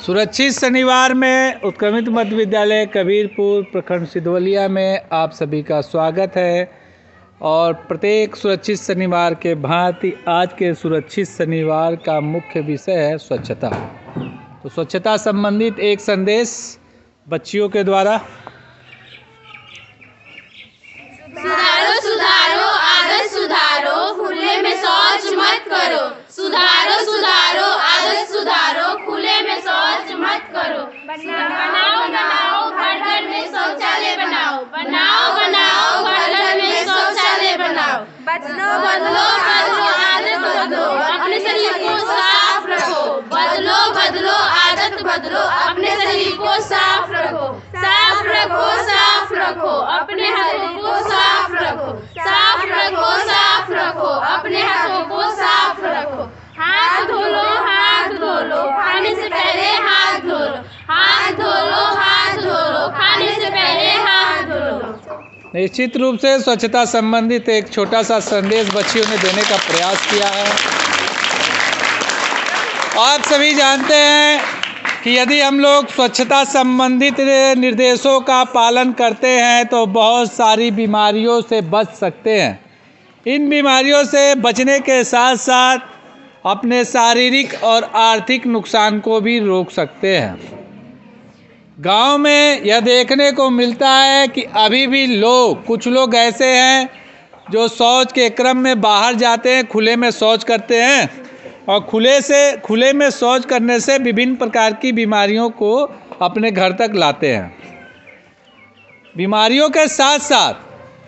सुरक्षित शनिवार में उत्क्रमित मध्य विद्यालय कबीरपुर प्रखंड सिधवलिया में आप सभी का स्वागत है। और प्रत्येक सुरक्षित शनिवार के भांति आज के सुरक्षित शनिवार का मुख्य विषय है स्वच्छता। तो स्वच्छता संबंधित एक संदेश बच्चियों के द्वारा। सुधारो सुधारो आदत सुधारो, खुले में शौच मत करो। सुधारो सुधारो आदत सुधारो, खुले में शौच मत करो। बनाओ बनाओ घर घर में शौचालय बनाओ। बनाओ बनाओ घर घर में शौचालय बनाओ। बदलो बदलो बदलो आदत बदलो, अपने शरीर को साफ रखो। बदलो बदलो आदत बदलो, अपने शरीर को साफ रखो। साफ रखो साफ रखो, अपने हाथों को साफ रखो। साफ रखो साफ रखो, अपने हाथों को साफ रखो। हाथ धो लो हाथ धो लो, खाने से पहले हाथ धो लो। हाथ धो लो हाथ धो लो, खाने से पहले हाथ धो लो। निश्चित रूप से स्वच्छता संबंधित एक छोटा सा संदेश बच्चियों ने देने का प्रयास किया है। आप सभी जानते हैं कि यदि हम लोग स्वच्छता संबंधित निर्देशों का पालन करते हैं तो बहुत सारी बीमारियों से बच सकते हैं। इन बीमारियों से बचने के साथ साथ अपने शारीरिक और आर्थिक नुकसान को भी रोक सकते हैं। गांव में यह देखने को मिलता है कि अभी भी कुछ लोग ऐसे हैं जो शौच के क्रम में बाहर जाते हैं, खुले में शौच करते हैं और खुले में शौच करने से विभिन्न प्रकार की बीमारियों को अपने घर तक लाते हैं। बीमारियों के साथ साथ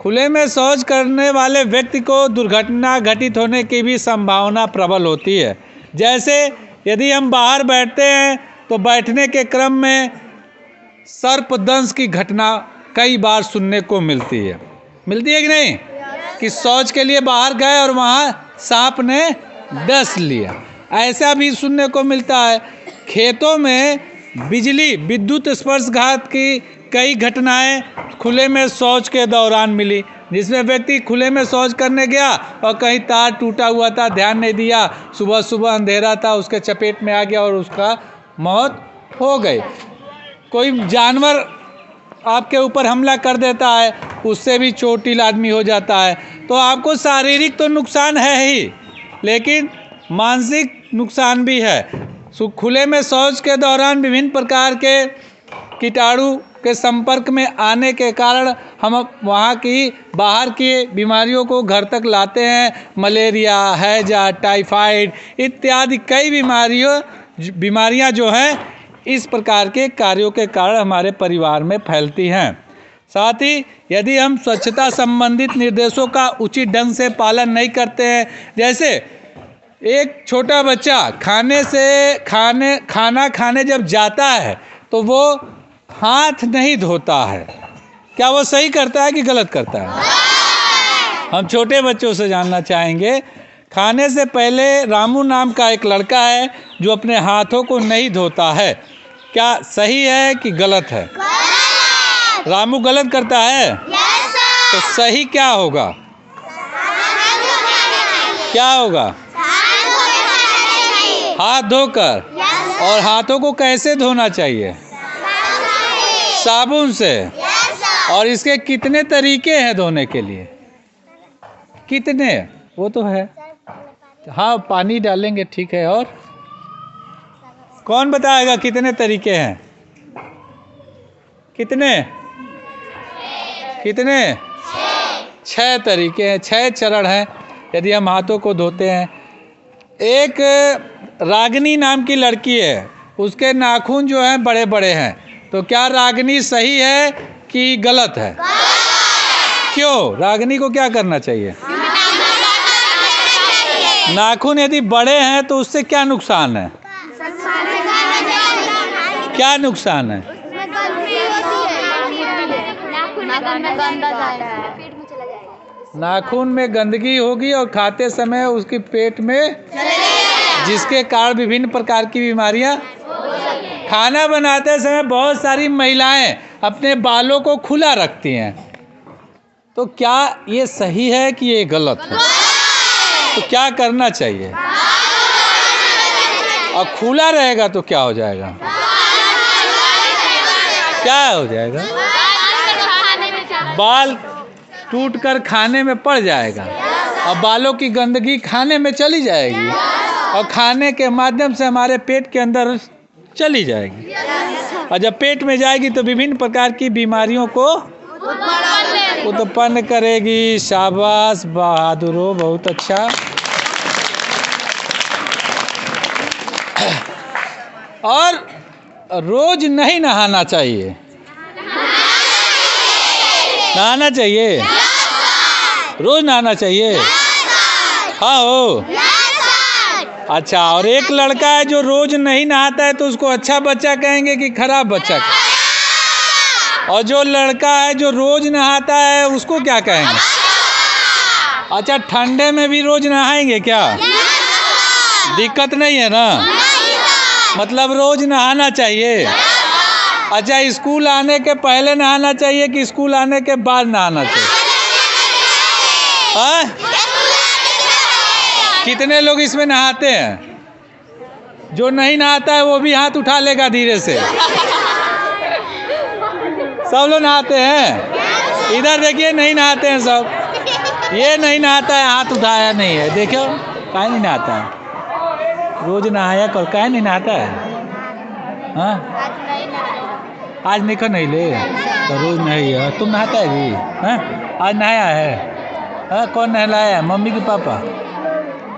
खुले में शौच करने वाले व्यक्ति को दुर्घटना घटित होने की भी संभावना प्रबल होती है। जैसे यदि हम बाहर बैठते हैं तो बैठने के क्रम में सर्पदंश की घटना कई बार सुनने को मिलती है कि नहीं, कि शौच के लिए बाहर गए और वहाँ सांप ने डस लिया। ऐसा भी सुनने को मिलता है। खेतों में विद्युत स्पर्शघात की कई घटनाएं खुले में शौच के दौरान मिली, जिसमें व्यक्ति खुले में शौच करने गया और कहीं तार टूटा हुआ था, ध्यान नहीं दिया, सुबह सुबह अंधेरा था, उसके चपेट में आ गया और उसका मौत हो गई। कोई जानवर आपके ऊपर हमला कर देता है, उससे भी चोटिल आदमी हो जाता है। तो आपको शारीरिक तो नुकसान है ही, लेकिन मानसिक नुकसान भी है। खुले में शौच के दौरान विभिन्न प्रकार के कीटाणु के संपर्क में आने के कारण हम वहाँ की बाहर की बीमारियों को घर तक लाते हैं। मलेरिया, हैजा, टाइफाइड इत्यादि कई बीमारियाँ जो हैं इस प्रकार के कार्यों के कारण हमारे परिवार में फैलती हैं। साथ ही यदि हम स्वच्छता संबंधित निर्देशों का उचित ढंग से पालन नहीं करते हैं, जैसे एक छोटा बच्चा खाना खाने जब जाता है तो वो हाथ नहीं धोता है, क्या वो सही करता है कि गलत करता है? हम छोटे बच्चों से जानना चाहेंगे। खाने से पहले रामू नाम का एक लड़का है जो अपने हाथों को नहीं धोता है, क्या सही है कि गलत है? रामू गलत करता है? तो सही क्या होगा? क्या होगा? हाथ धोकर। और हाथों को कैसे धोना चाहिए? साबुन से। और इसके कितने तरीके हैं धोने के लिए? कितने? वो तो है, हाँ पानी डालेंगे, ठीक है। और कौन बताएगा कितने तरीके हैं? कितने 6 तरीके हैं, 6 चरण हैं यदि हम हाथों को धोते हैं। एक रागिनी नाम की लड़की है, उसके नाखून जो हैं बड़े बड़े हैं, तो क्या रागिनी सही है कि गलत है? क्यों? रागिनी को क्या करना चाहिए? नाखून यदि बड़े हैं तो उससे क्या नुकसान है? क्या नुकसान है? नाखून में गंदगी होगी और खाते समय उसके पेट में, जिसके कारण विभिन्न प्रकार की बीमारियां। खाना बनाते समय बहुत सारी महिलाएं अपने बालों को खुला रखती हैं, तो क्या ये सही है कि ये गलत है? तो क्या करना चाहिए? और खुला रहेगा तो क्या हो जाएगा? क्या हो जाएगा? बाल टूटकर खाने में पड़ जाएगा और बालों की गंदगी खाने में चली जाएगी और खाने के माध्यम से हमारे पेट के अंदर चली जाएगी और जब पेट में जाएगी तो विभिन्न प्रकार की बीमारियों को उत्पन्न करेगी। शाबाश बहादुरो, बहुत अच्छा। और रोज नहीं नहाना चाहिए। नहाना चाहिए, रोज नहाना चाहिए। हाँ हो अच्छा। और एक लड़का है जो रोज नहीं नहाता है तो उसको अच्छा बच्चा कहेंगे कि खराब बच्चा? और जो लड़का है जो रोज नहाता है उसको क्या कहेंगे? अच्छा, ठंडे में भी रोज नहाएंगे क्या? दिक्कत नहीं है ना? मतलब रोज नहाना चाहिए। अच्छा, स्कूल आने के पहले नहाना चाहिए कि स्कूल आने के बाद नहाना चाहिए? हाँ? कितने लोग इसमें नहाते हैं? जो नहीं नहाता है वो भी हाथ उठा लेगा धीरे से। सब लोग नहाते हैं? इधर देखिए, नहीं नहाते हैं सब। ये नहीं नहाता है, हाथ उठाया नहीं है। देखो, काहे नहीं नहाता है? रोज नहाया कर, काहे नहीं नहाता है? हाँ, आज निकल नहीं ले तो रोज नहीं है। तुम नहाता है जी? हाँ, आज नहाया है? हाँ, कौन नहलाया है? मम्मी की पापा?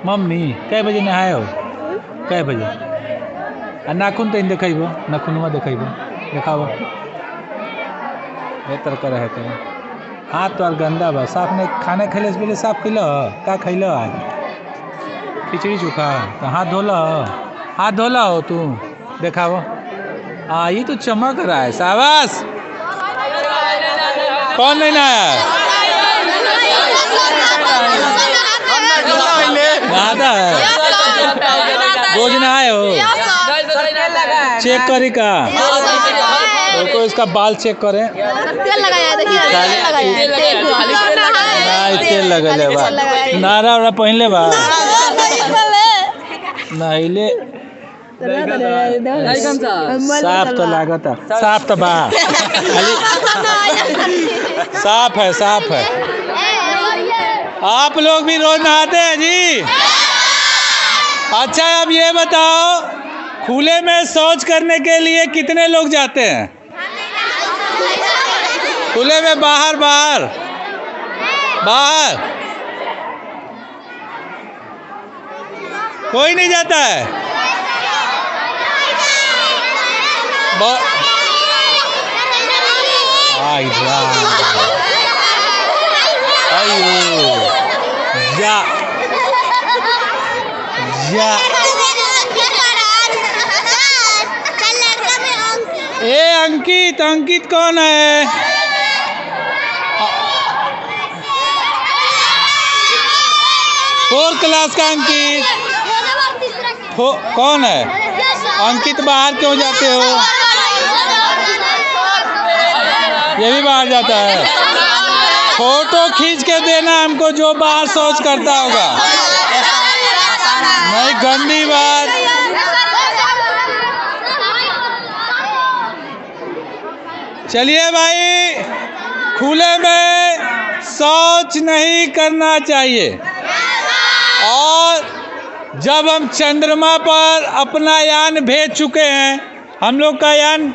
मम्मी। कै बजे नहाए हो? कै बजे? नाखून तो देखेबो, नाखूनवा देखेबो, देखाबो। बेहतर कर है तो हाथ तो गंदा बा, साफ नहीं। खाना खैले से पहले साफ खिलो? का खैलो आज? खिचड़ी चोखा? तो हाथ धोला? हाथ धोला हो तू? देखाबो। ये तो चमक रहा है। शाबाश। कौन नहीं नहाया? नहाता है? रोज नहाए हो? चेक करी का? देखो, इसका बाल चेक करें। तेल लगल बा, नारा वारा पहनले बा, नहिले साफ तो लागत है। साफ तो बा, साफ है, साफ है। आप लोग भी रोज नहाते हैं जी? अच्छा, अब ये बताओ, खुले में शौच करने के लिए कितने लोग जाते हैं? खुले में बाहर बाहर बाहर कोई नहीं जाता है? अयो जा जा। ए अंकित, अंकित कौन है? फोर्थ क्लास का अंकित कौन है? अंकित बाहर क्यों जाते हो? ये भी बाहर जाता है? फोटो खींच के देना हमको जो बाहर शौच करता होगा। नहीं, गंदी बात। चलिए भाई, खुले में शौच नहीं करना चाहिए। और जब हम चंद्रमा पर अपना यान भेज चुके हैं, हम लोग का यान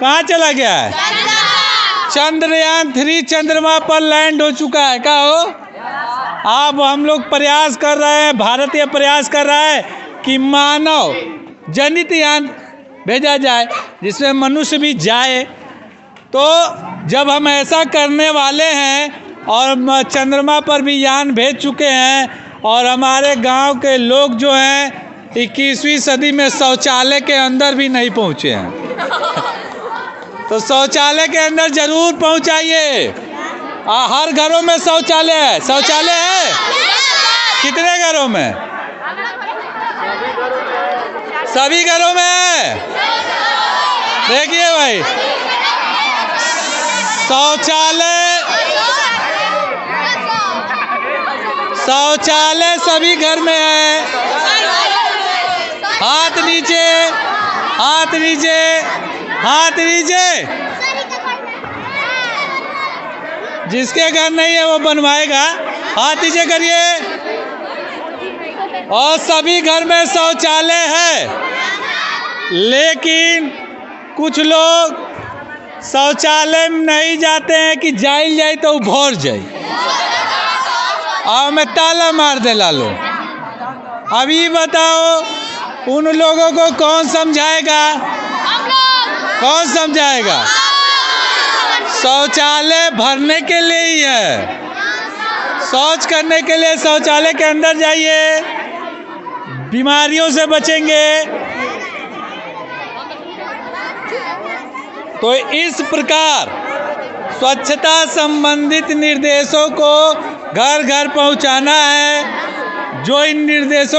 कहाँ चला गया है? चंद्रयान 3 चंद्रमा पर लैंड हो चुका है। क्या हो? अब हम लोग प्रयास कर रहे हैं, भारतीय प्रयास कर रहा है कि मानव जनित यान भेजा जाए जिसमें मनुष्य भी जाए। तो जब हम ऐसा करने वाले हैं और चंद्रमा पर भी यान भेज चुके हैं और हमारे गांव के लोग जो हैं 21वीं सदी में शौचालय के अंदर भी नहीं पहुंचे हैं, तो शौचालय के अंदर जरूर पहुंचाइए। हर घरों में शौचालय है। शौचालय है? कितने घरों में? सभी घरों में है। देखिए भाई, शौचालय सभी घर में है। हाथ नीचे, हाथ नीचे, हाथ नीचे। जिसके घर नहीं है वो बनवाएगा। हाथ नीचे करिए। और सभी घर में शौचालय है, लेकिन कुछ लोग शौचालय में नहीं जाते हैं कि जाइल जाए तो भर जाए और मैं ताला मार दे लालो। अब ये बताओ उन लोगों को कौन समझाएगा? कौन समझाएगा? शौचालय भरने के लिए ही है, शौच करने के लिए शौचालय के अंदर जाइए, बीमारियों से बचेंगे। तो इस प्रकार स्वच्छता संबंधित निर्देशों को घर घर पहुंचाना है। जो इन निर्देशों